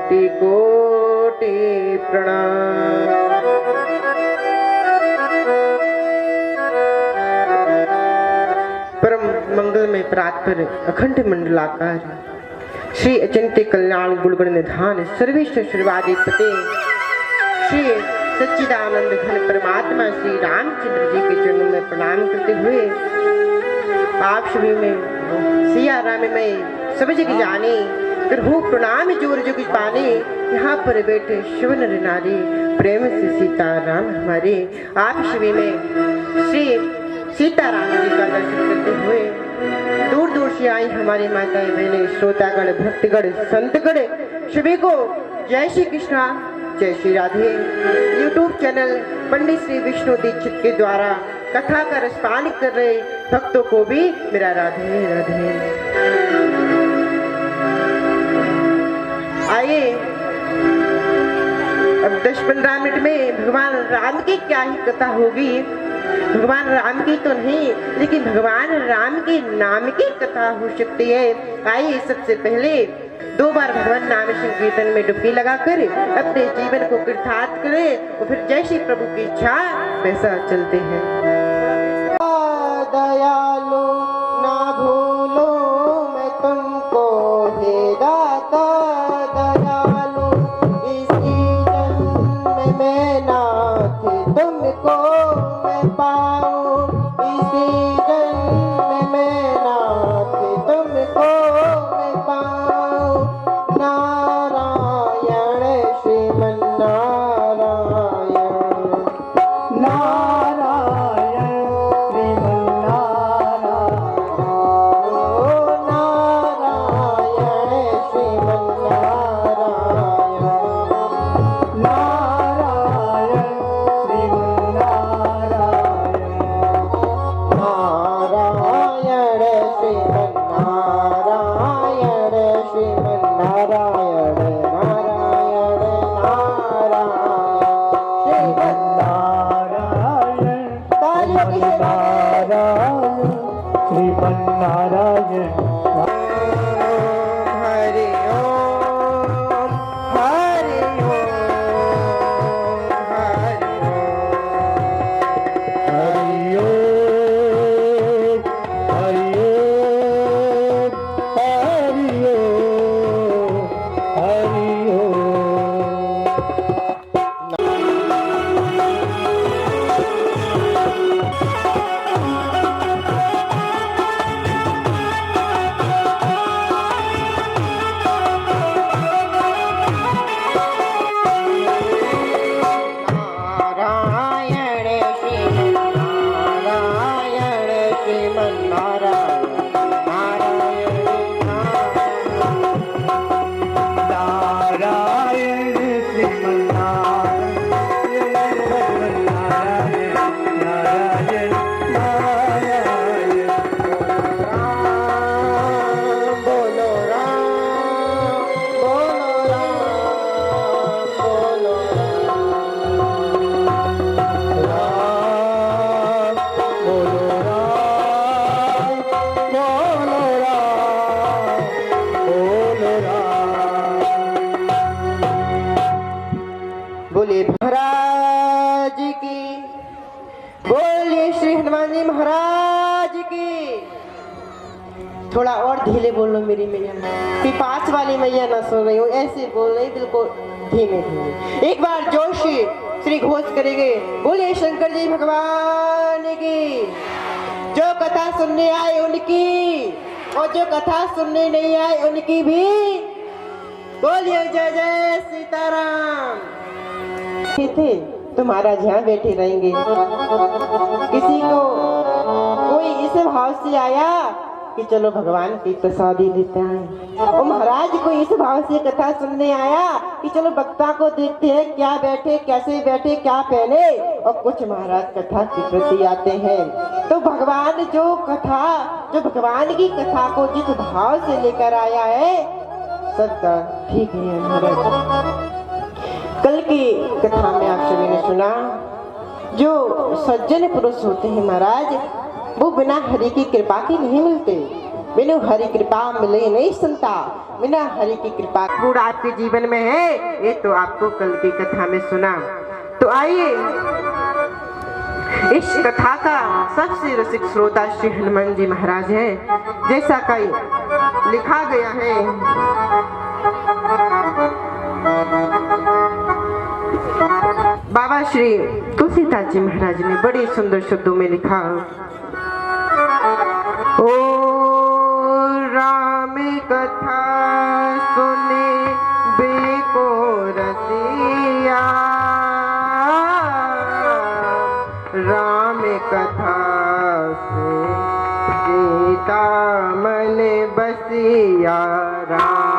कोटि कोटि प्रणाम। परम मंगलमय प्रातपर अखंड मंडलाकार श्री अचिंत्य कल्याण गुणगुण निधान सर्वेश्वर सर्वाधिपते श्री सच्चिदानंद घन परमात्मा श्री रामचंद्र जी के चरणों में प्रणाम करते हुए आप सभी में सिया राम में सब जग जाने करहु प्रणाम जोर जुग पाने। यहाँ पर बैठे शिव नर नारी प्रेम से सीताराम हमारे आप सभी में श्री सीताराम जी का दर्शन करते हुए दूर दूर से आई हमारी माताएं बहनें श्रोतागण भक्तगण संतगण सभी को जय श्री कृष्णा जय श्री राधे। यूट्यूब चैनल पंडित श्री विष्णु दीक्षित के द्वारा कथा का रसपान कर रहे भक्तों को भी मेरा राधे राधे। आइए अब 10-15 मिनट में भगवान राम की क्या ही कथा होगी। भगवान राम की तो नहीं लेकिन भगवान राम के नाम की कथा हो सकती है। आइए सबसे पहले 2 बार भगवान नाम संकीर्तन में डुबकी लगाकर अपने जीवन को कृतार्थ करें और फिर जैसी प्रभु की इच्छा वैसा चलते हैं। दयालु ना भूलो मैं तुमको हे दाता दयालु इसी जन्म में नाथ तुमको मैं पाऊं इसी जन्म में नाथ तुमको मैं पाऊं। नारायण श्रीमन नारायण नारायण श्रीमन बोले महाराज की, बोलिए श्री हनुमान जी महाराज की। थोड़ा और धीरे बोलो मेरी मैया, कि पास वाली मैया ना सुन रही हूँ, ऐसे बोल रही बिल्कुल धीमे धीमे। एक बार जोश श्री घोष करेंगे, बोले शंकर जी भगवान की। जो कथा सुनने आए उनकी और जो कथा सुनने नहीं आए उनकी भी बोलिए जय जय सीताराम। थे तुम्हारा जहाँ बैठे रहेंगे। किसी को कोई इस भाव से आया कि चलो भगवान की प्रसादी लेते हैं, और महाराज कोई इस भाव से कथा सुनने आया कि चलो वक्ता को देखते हैं क्या बैठे कैसे बैठे क्या पहने, और कुछ महाराज कथा के प्रति आते हैं। तो भगवान जो भगवान की कथा को जिस भाव से लेकर आया है सबका ठीक है महाराज। कल की कथा में आप सभी ने सुना, जो सज्जन पुरुष होते हैं महाराज वो बिना हरि की कृपा के नहीं मिलते। बिनु हरि कृपा मिले नहीं सुनता, बिना हरि की कृपा पूरा आपके जीवन में है, ये तो आपको कल की कथा में सुना। तो आइए इस कथा का सबसे रसिक श्रोता श्री हनुमान जी महाराज हैं। जैसा कई लिखा गया है, बाबा श्री तुलसीदास जी महाराज ने बड़े सुंदर शब्दों में लिखा, ओ राम कथा सुने बेको रसिया, राम कथा से सीता मन बसिया, राम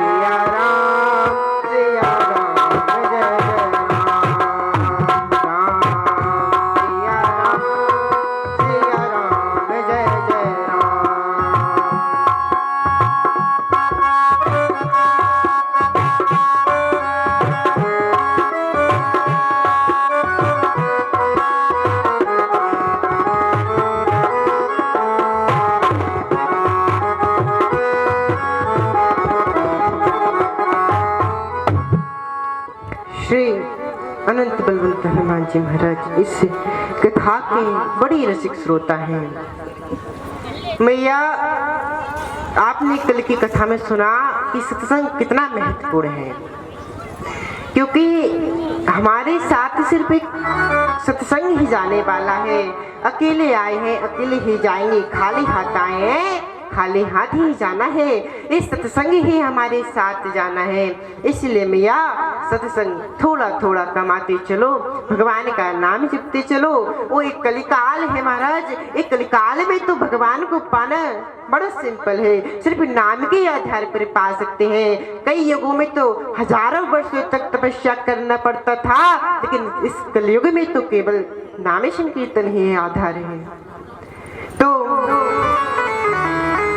सिया राम सिया राम जय जय राम, राम सिया राम जय जय राम। श्री अनंत बलवंत हनुमान जी महाराज इस कथा के बड़ी रसिक श्रोता हैं। मैया, आपने कल की कथा में सुना कि सत्संग कितना महत्वपूर्ण है, क्योंकि हमारे साथ सिर्फ एक सत्संग ही जाने वाला है। अकेले आए हैं, अकेले ही जाएंगे, खाली हाथ आए हैं, खाली हाथ ही जाना है। इस सत्संग ही हमारे साथ जाना है। इसलिए मैया सत्संग थोड़ा थोड़ा कमाते चलो, भगवान का नाम जपते चलो। वो एक कलिकाल है महाराज, एक कलिकाल में तो भगवान को पाना बड़ा सिंपल है, सिर्फ नाम के आधार पर पा सकते हैं। कई युगों में तो हजारों वर्षों तक तपस्या करना पड़ता था, लेकिन इस कलयुग में तो केवल नाम संकीर्तन ही आधार है। तो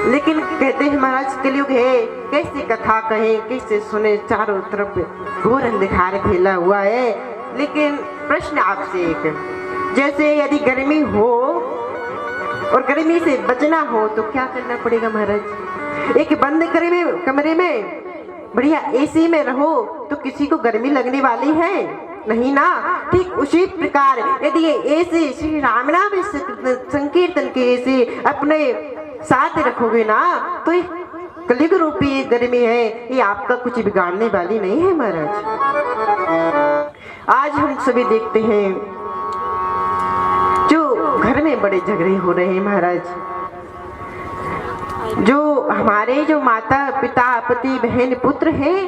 लेकिन कहते हैं महाराज कलयुग है, कैसे कथा कहें, कैसे सुने, चारों तरफ घोर अंधकार फैला हुआ है। लेकिन प्रश्न आपसे एक, जैसे यदि गर्मी हो और गर्मी से बचना हो तो क्या करना पड़ेगा महाराज? एक बंद कमरे में बढ़िया एसी में रहो तो किसी को गर्मी लगने वाली है? नहीं ना। ठीक उसी प्रकार यदि ये एसी श्री राम नाम संकीर्तन के एसी अपने साथ रखोगे ना, तो कलयुग रूपी गर्मी है, ये आपका कुछ बिगाड़ने वाली नहीं है महाराज। आज हम सभी देखते हैं जो घर में बड़े झगड़े हो रहे हैं महाराज, जो हमारे जो माता पिता पति बहन पुत्र हैं,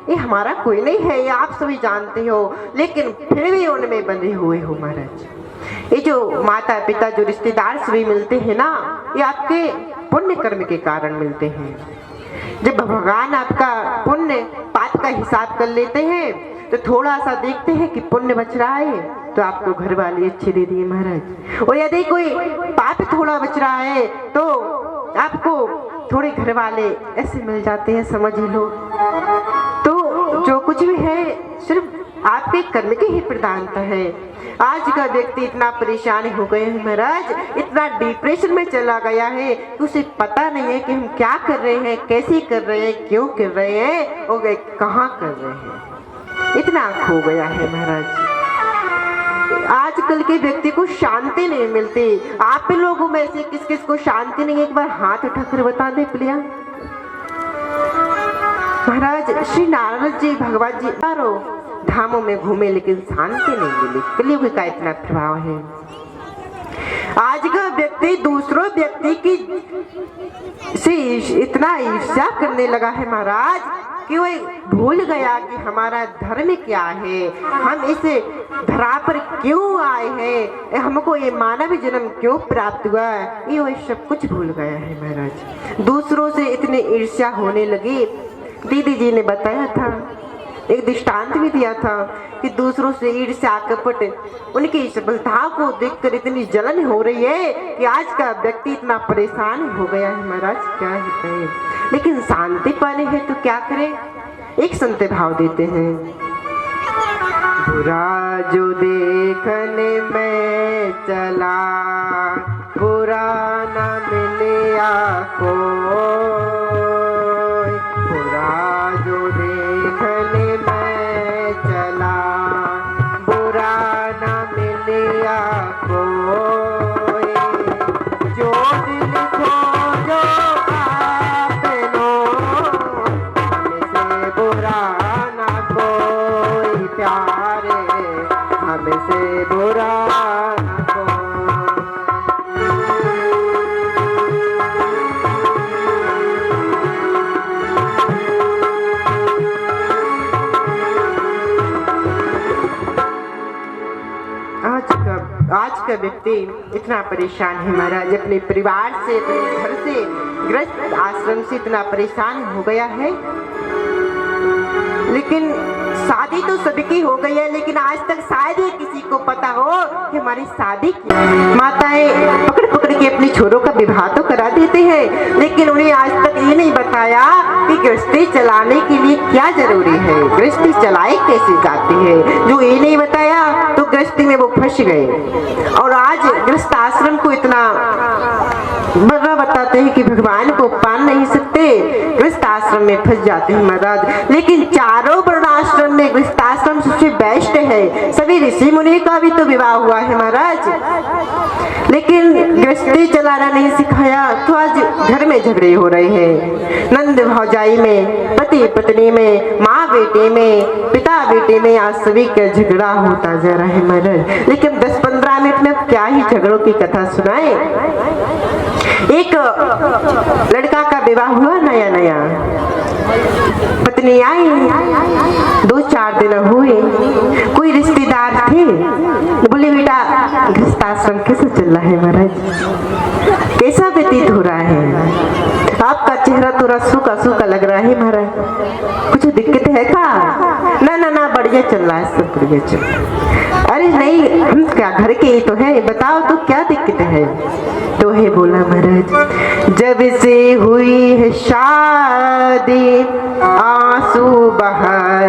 ये हमारा कोई नहीं है, ये आप सभी जानते हो, लेकिन फिर भी उनमें बंधे हुए हो महाराज। ये जो माता पिता जो रिश्तेदार सभी मिलते हैं ना, ये आपके पुण्य कर्म के कारण मिलते हैं। जब भगवान आपका पुण्य पाप का हिसाब कर लेते हैं तो थोड़ा सा देखते हैं कि पुण्य बच रहा है तो आपको घर वाले अच्छे दे दिए महाराज, और यदि कोई पाप थोड़ा बच रहा है तो आपको थोड़े घर वाले ऐसे मिल जाते हैं, समझ लो। तो जो कुछ भी है सिर्फ आपके कर्म की ही प्रधानता है। आज का व्यक्ति इतना परेशान हो गए हैं महाराज, इतना डिप्रेशन में चला गया है कि उसे पता नहीं है कि हम क्या कर रहे हैं, कैसे कर रहे हैं, क्यों कर रहे हैं और कहाँ कर रहे हैं, इतना खो गया है महाराज। आजकल के व्यक्ति को शांति नहीं मिलती। आप लोगों में से किस किस को शांति नहीं, एक बार हाथ उठाकर बता दे प्रिया। महाराज श्री नारद जी भगवान जी चारों धामों में घूमे लेकिन शांति नहीं मिली। कलयुग का इतना प्रभाव है। आज का व्यक्ति दूसरों व्यक्ति की से इतना ईर्ष्या करने लगा है महाराज कि वो भूल गया कि हमारा धर्म क्या है, हम इस धरा पर क्यों आए हैं, हमको ये मानव जन्म क्यों प्राप्त हुआ है, ये वो सब कुछ भूल गया है महाराज। दूसरों से इतनी ईर्ष्या होने लगी। दीदी जी ने बताया था, एक दृष्टांत भी दिया था कि दूसरों से ईर्ष्या कपट उनकी सफलता को देखकर इतनी जलन हो रही है कि आज का व्यक्ति इतना परेशान हो गया है महाराज, क्या ही कहे। लेकिन शांति पाने हैं तो क्या करें, एक संत भाव देते हैं। बुरा जो देखने में चला बुरा न मिलिया कोई, बुरा जो देखने मैं चला, बुरा न मिलिया कोई, जो दिल खोजो आपनो, हमसे बुरा न कोई प्यारे, हमसे बुरा न कोई। आज का व्यक्ति इतना परेशान है महाराज, अपने परिवार से, अपने घर से, गृहस्थ आश्रम से इतना परेशान हो गया है। लेकिन शादी तो सबकी हो गई है, लेकिन आज तक शायद ही किसी को पता हो कि हमारी शादी की। माताएं पकड़ पकड़ के अपने छोरों का विवाह तो करा देते हैं, लेकिन उन्हें आज तक ये नहीं बताया कि गृहस्थी चलाने के लिए क्या जरूरी है, गृहस्थी चलाई कैसे जाती है। जो ये नहीं बताया तो गृहस्थी में वो फंस गए, और आज गृहस्थ आश्रम को इतना बड़ा बताते हैं कि भगवान को पान नहीं सकते, गृहस्थ आश्रम में फंस जाते हैं महाराज। लेकिन चारों वर्णाश्रम में गृहस्थ आश्रम सबसे बेस्ट है। सभी ऋषि मुनि का भी तो विवाह हुआ है महाराज, लेकिन गृहस्थी चलाना नहीं सिखाया तो आज घर में झगड़े हो रहे हैं। नंद भौजाई में, पति पत्नी में, माँ बेटे में, पिता बेटे में, आज सभी का झगड़ा होता जा रहा है महाराज। लेकिन 10-15 मिनट में क्या ही झगड़ों की कथा सुनाए। एक लड़का का विवाह हुआ नया नया, पत्नी आई, 2-4 दिन हुए, कोई रिश्तेदार थे, बोले बेटा गृहस्थ आश्रम कैसे चल रहा है महाराज, कैसा व्यतीत हो रहा है, आपका चेहरा थोड़ा सूखा सूखा लग रहा है महाराज, कुछ दिक्कत है का? ना ना ना बढ़िया चल रहा है, सब बढ़िया चल। अरे नहीं, हम क्या घर के ही तो है, बताओ तो क्या दिक्कत है? तो है बोला महाराज, जब से हुई है शादी आंसू बह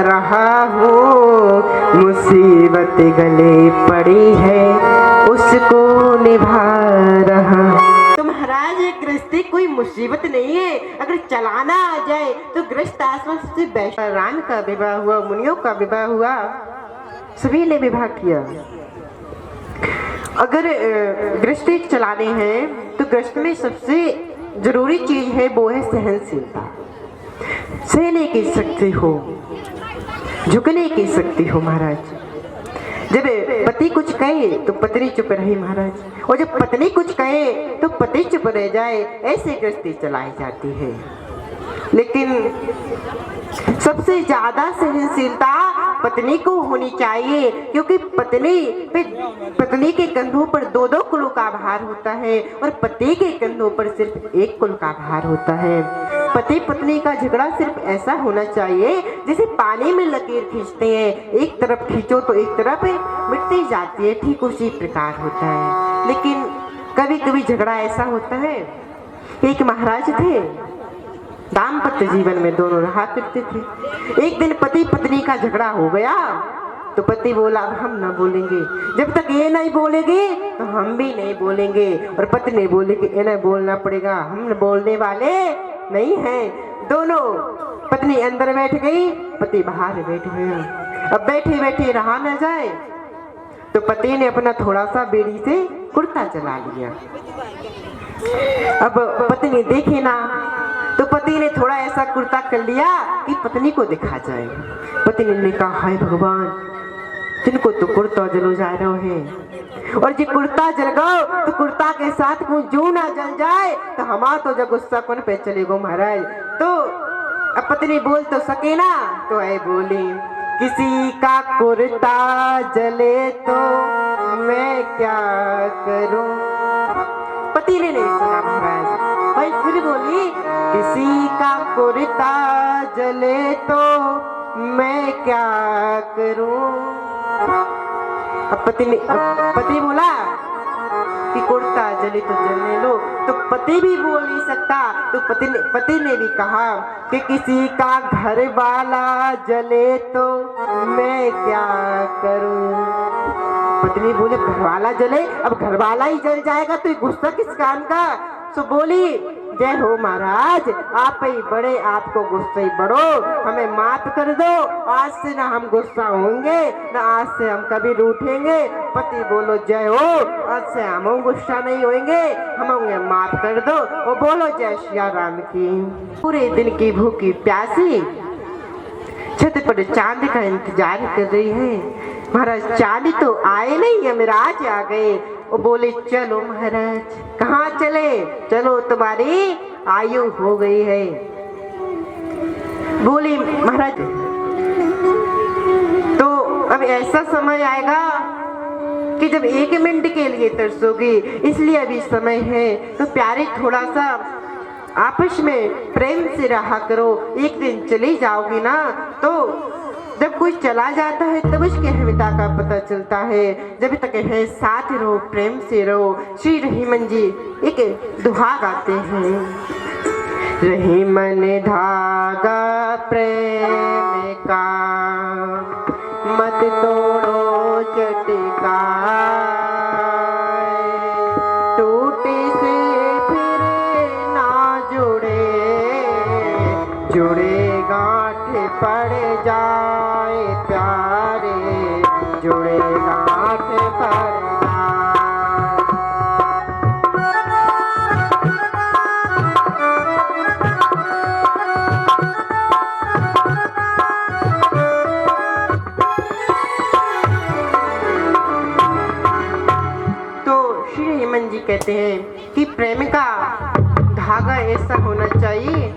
रहा हूँ, मुसीबत गले पड़ी है उसको निभा रहा। तो महाराज गृहस्थी कोई मुसीबत नहीं है, अगर चलाना आ जाए तो गृहस्थ आश्रम से बेस्ट। राम का विवाह हुआ, मुनियों का विवाह हुआ, सभी ने विवाह किया। अगर गृहस्थी चलाने हैं तो गृहस्थ में सबसे जरूरी चीज है वो है सहनशीलता, सहने की शक्ति हो, झुकने की शक्ति हो महाराज। जब पति कुछ कहे तो पत्नी चुप रहे महाराज, और जब पत्नी कुछ कहे तो पति चुप रह जाए, ऐसे गृहस्थी चलाई जाती है। लेकिन सबसे ज्यादा सहनशीलता पत्नी को होनी चाहिए, क्योंकि पत्नी के कंधों पर 2-2 कुलों का भार होता है, और पति के कंधों पर सिर्फ 1 कुल का भार होता है। पति पत्नी का झगड़ा सिर्फ ऐसा होना चाहिए जैसे पानी में लकीर खींचते हैं, एक तरफ खींचो तो एक तरफ मिटती जाती है, ठीक उसी प्रकार होता है। लेकिन कभी कभी झगड़ा ऐसा होता है। एक महाराज थे, दाम्पत्य जीवन में दोनों रहा करते थे। एक दिन पति पत्नी का झगड़ा हो गया तो पति बोला हम न बोलेंगे, जब तक ये नहीं बोलेंगे तो हम भी नहीं बोलेंगे, और पत्नी बोले कि इन्हें बोलना पड़ेगा, हम बोलने वाले नहीं हैं। दोनों, पत्नी अंदर बैठ गई, पति बाहर बैठ गया। अब बैठे बैठे रहा न जाए तो पति ने अपना थोड़ा सा बेड़ी से कुर्ता चला लिया। अब पत्नी देखे ना तो पति ने थोड़ा ऐसा कुर्ता कर लिया कि पत्नी को दिखा जाए। पत्नी ने कहा हाय भगवान, जिनको तो कुर्ता जलो जा रहे हैं, और जी कुर्ता जल गो तो कुर्ता के साथ जो ना जल जाए तो हमारा तो जब गुस्सा कौन पे चलेगो महाराज। तो अब पत्नी बोल तो सके ना, तो ऐ बोली किसी का कुर्ता जले तो मैं क्या करूं। पति ने नहीं सुना महाराज, भाई फिर बोली किसी का कुर्ता जले तो मैं क्या करूं। अब पति बोला कि कुर्ता जले तो जलने लो, तो पति भी बोल नहीं सकता, तो पति ने भी कहा कि किसी का घर वाला जले तो मैं क्या करूं। पत्नी बोले घरवाला जले, अब घरवाला ही जल जाएगा तो ये गुस्सा किस काम का। तो बोली जय हो महाराज, आप ही बड़े, आपको गुस्सा ही बड़ो, हमें माफ कर दो, आज से ना हम गुस्सा होंगे, ना आज से हम कभी रूठेंगे। पति बोलो जय हो, आज से हम गुस्सा नहीं होंगे, हम होंगे, माफ कर दो। वो बोलो जय श्री राम की। पूरे दिन की भूखी प्यासी छत पर चांद का इंतजार कर रही है। महाराज चांद तो आए नहीं, यमराज आ गए। वो बोले चलो महाराज। कहाँ चले? चलो तुम्हारी आयु हो गई है। बोली महाराज तो अब ऐसा समय आएगा कि जब 1 मिनट के लिए तरसोगी, इसलिए अभी समय है। तो प्यारे थोड़ा सा आपस में प्रेम से रहा करो, एक दिन चली जाओगी ना, तो जब कोई चला जाता है तब उसकी अहमियता का पता चलता है। जब तक है साथ रहो, प्रेम से रहो। श्री रहीमन जी एक दुआ गाते हैं। रहीमन धागा प्रेम का, मत तोड़ो चटका, टूटे से फिर ना जुड़े, जुड़े गांठ पड़ जाए प्यारे, जुड़े गांठ पड़ जाए। तो श्री हेमंत जी कहते हैं कि प्रेम का धागा ऐसा होना चाहिए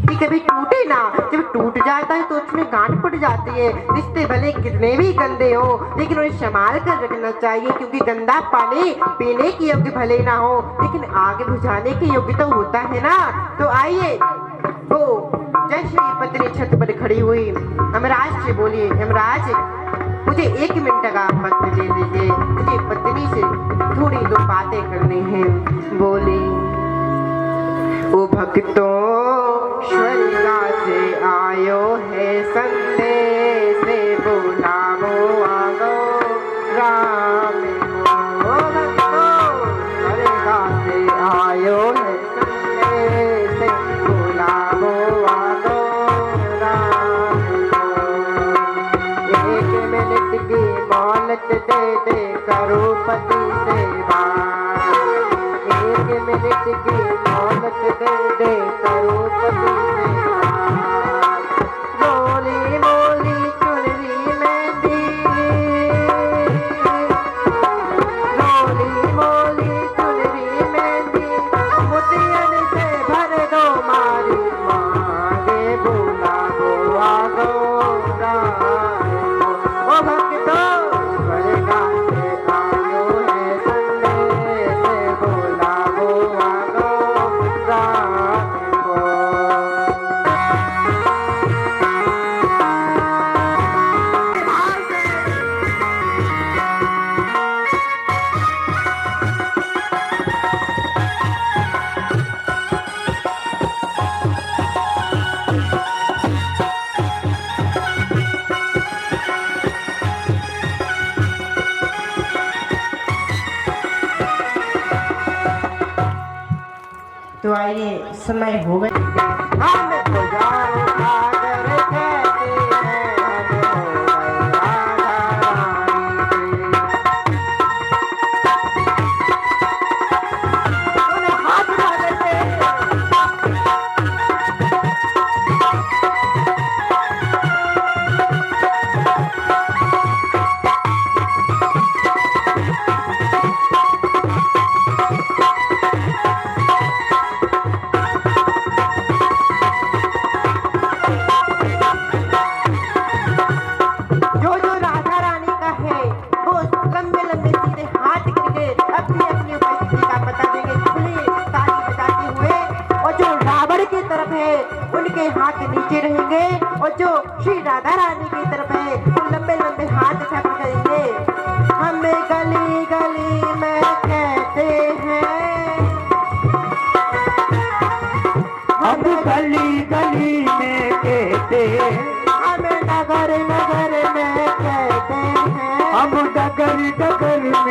कि कभी टूटे ना। जब टूट जाता है तो उसमें गांठ पड़ जाती है। रिश्ते भले कितने भी गंदे हो, लेकिन उन्हें संभाल कर रखना चाहिए, क्योंकि गंदा पानी पीने की योग्य भले ना हो, लेकिन आग बुझाने की योग्य तो होता है ना। तो आइए, वो जय श्री पत्नी छत पर खड़ी हुई यमराज से बोली, यमराज मुझे 1 मिनट का वक्त दे दीजिए, मुझे पत्नी से थोड़ी 2 बातें करनी है। बोली ओ भक्तों, स्वर्ग से आयो है संदेश, बुलावो आगो राम को। ओ भक्तों, स्वर्ग से आयो है संदेश, बुलावो आगो राम को। 1 मिनट की मोहलत दे दे, करो पति सेवा। 1 मिनट की मोहलत दे दे, करो पति सेवा। मोली मोली चुनरी मेहंदी, मोली मोली चुनरी मेहंदी, मोतियन से भर दो मारी मांगे, बुलावो आगो राम को। ओ भक्तों, स्वर्ग से आयो है संदेश, बुलावो आगो राम को। तो आइए, समय हो गया। हम तो जाओ आदर कहते हैं, हम हो गए राधा रानी के। उन्हें हाथ मारते उनके हाथ नीचे रहेंगे, और जो श्री राधा रानी की तरफ है वो लंबे लंबे हाथ छप करेंगे। हमें गली गली में कहते हैं, हम गली गली में कहते हैं, हमें नगर नगर में कहते हैं, हम डगर डगर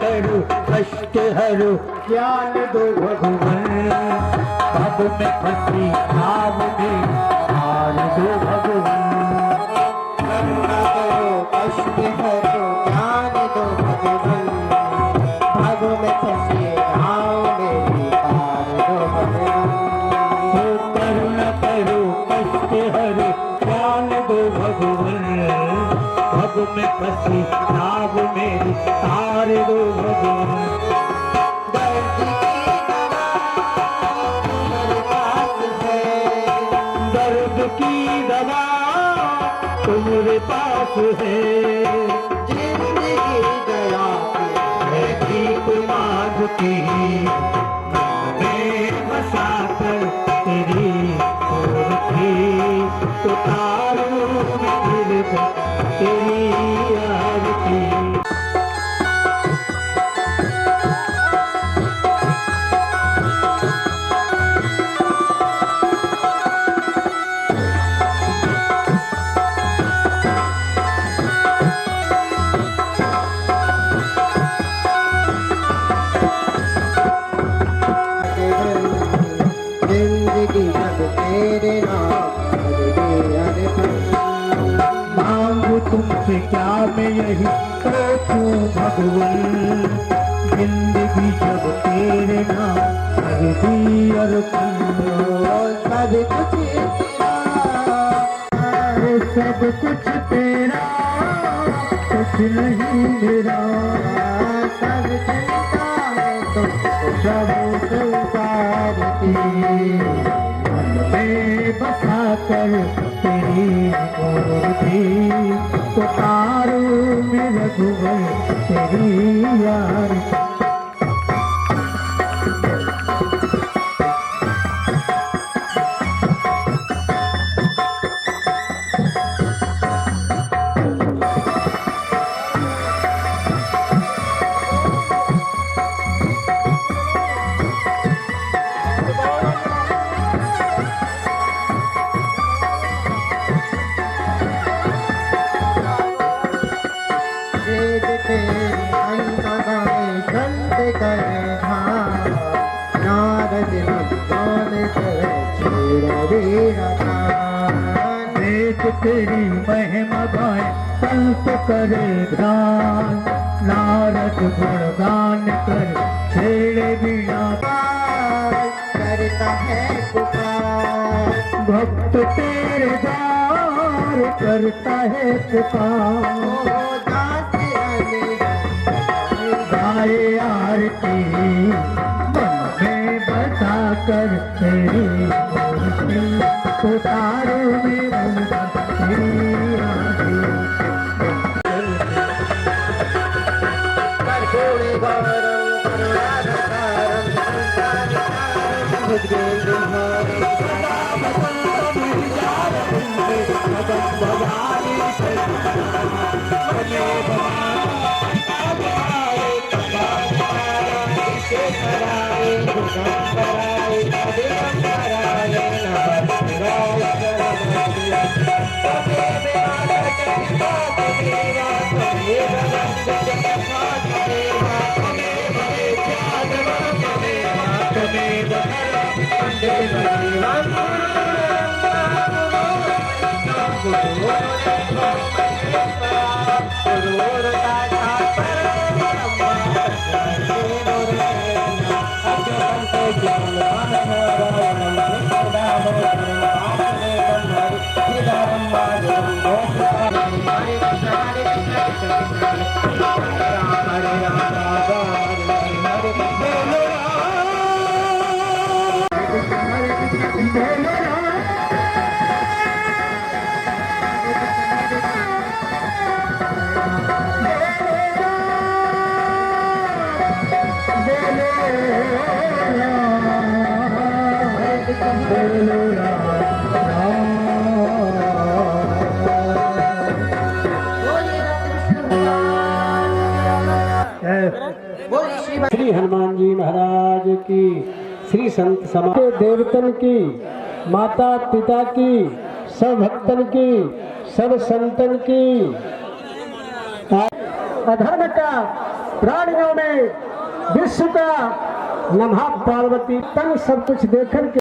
करो कष्ट हरो ज्ञान दो भगवान भव में फंसी भाव में हार दो भगवान करुणा करो कष्ट हरो ज्ञान दो भगवान भाग में फंसे घाव में भी पार दो भगवान हो करुणा करो कष्ट हरो ज्ञान दो भगवान भव में फंसी नाव मेरी तार दो भगवान दर्द की दवा तुम्हारे पास है दर्द की दवा तुम्हारे पास है जिंदगी दया है ठीक मार्ग की मैं बसा कर तेरी ओर थी उतारू फिर तेरी आरती जिंदगी जब तेरे नाम मांगू तुमसे क्या मैं यही पूछूं भगवान जिंदगी जब तेरे नाम कर दी अर्पण सब कुछ सब कुछ तेरा कुछ नहीं मेरा सब चिंता है तुमको सब संसार की मन में बसा कर तेरी मूर्ति उतारू में रघुवर तेरी यार वेद के अंत गाए संत करे धाम नारद नंदन करे क्षीर वीरा वेद तेरी महिमा गाए संत करे ध्यान नारद गुणगान कर छेड़े बिना करता है पुकार भक्त तेरे द्वार करता है पुकार ओ दास आने गाए आरती मन में बसा कर तेरी मूर्ति उतारो में मुझे तेरी आरती छोड़े गौरव करुणाधारम संसारकारम भुजगेंद्रहारम श्री हनुमान जी महाराज की, श्री संत समाज के देवतन की, माता पिता की, सब भक्तन की, सब संतन की। अधर्म का, प्राणियों में विश्व का, नमः पार्वती तन सब कुछ देख कर के